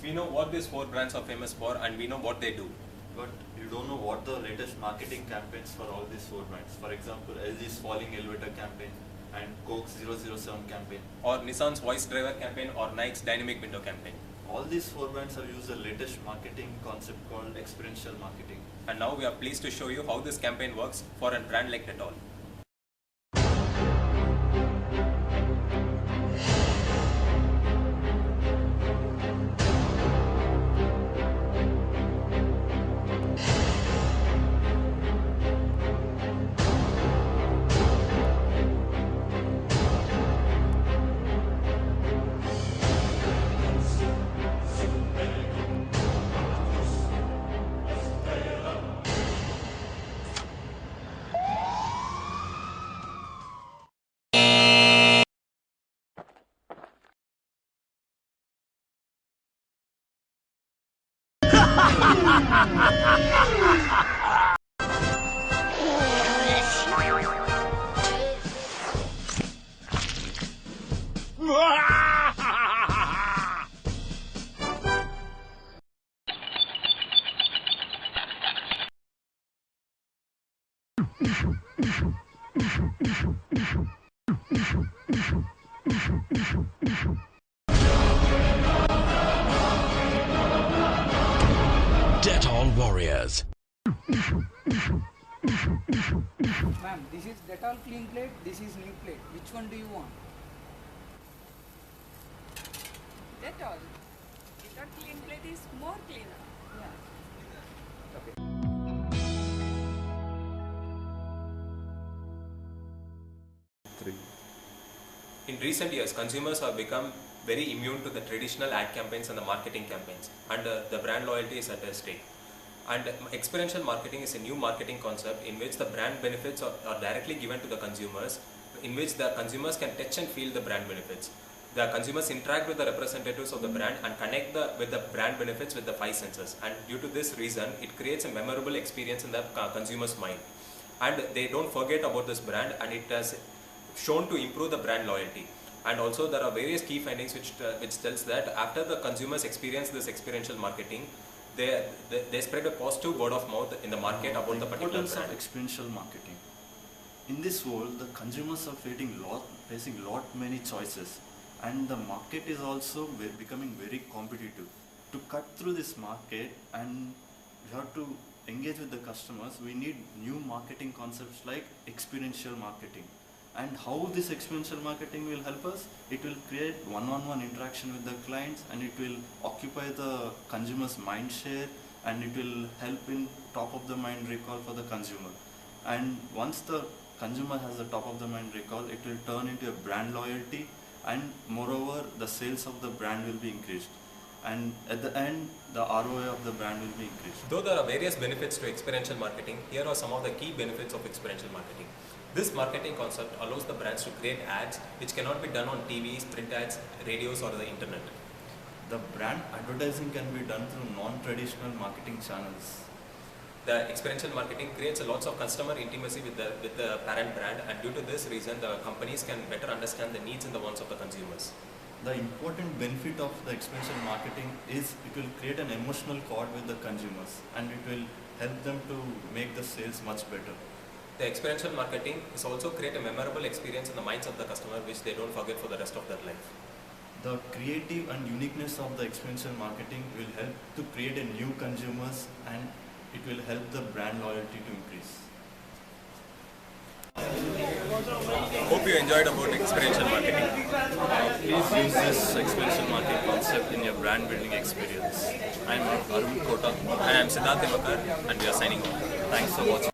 We know what these four brands are famous for and we know what they do. But you don't know what the latest marketing campaigns for all these four brands. For example, LG's Falling Elevator campaign and Coke's 007 campaign. Or Nissan's Voice Driver campaign or Nike's Dynamic Window campaign. All these four brands have used the latest marketing concept called experiential marketing. And now we are pleased to show you how this campaign works for a brand like Dettol. Dettol Warriors. Ma'am, this is Dettol clean plate, this is new plate. Which one do you want? Dettol. Dettol clean plate is more cleaner. In recent years, consumers have become very immune to the traditional ad campaigns and the marketing campaigns, and the brand loyalty is at stake. And experiential marketing is a new marketing concept in which the brand benefits are directly given to the consumers, in which the consumers can touch and feel the brand benefits. The consumers interact with the representatives of the brand and connect with the brand benefits with the five senses, and due to this reason, it creates a memorable experience in the consumer's mind. And they don't forget about this brand, and it has shown to improve the brand loyalty. And also there are various key findings which tells that after the consumers experience this experiential marketing, they spread a positive word of mouth in the market about the particular importance brand. of experiential marketing. In this world, the consumers are facing lot many choices, and the market is also becoming very competitive. To cut through this market and we have to engage with the customers, we need new marketing concepts like experiential marketing. And how this experiential marketing will help us? It will create one-on-one interaction with the clients, and it will occupy the consumer's mind share, and it will help in top of the mind recall for the consumer. And once the consumer has the top of the mind recall, it will turn into a brand loyalty, and moreover the sales of the brand will be increased. And at the end, the ROI of the brand will be increased. Though there are various benefits to experiential marketing, here are some of the key benefits of experiential marketing. This marketing concept allows the brands to create ads which cannot be done on TVs, print ads, radios or the internet. The brand advertising can be done through non-traditional marketing channels. The experiential marketing creates lots of customer intimacy with the parent brand, and due to this reason the companies can better understand the needs and the wants of the consumers. The important benefit of the experiential marketing is it will create an emotional cord with the consumers, and it will help them to make the sales much better. The experiential marketing is also create a memorable experience in the minds of the customer which they don't forget for the rest of their life. The creative and uniqueness of the experiential marketing will help to create a new consumers, and it will help the brand loyalty to increase. Hope you enjoyed about experiential marketing. Please use this experiential marketing concept in your brand building experience. I'm Arun Kota. And I'm Siddharth Makar, and we are signing off. Thanks for watching.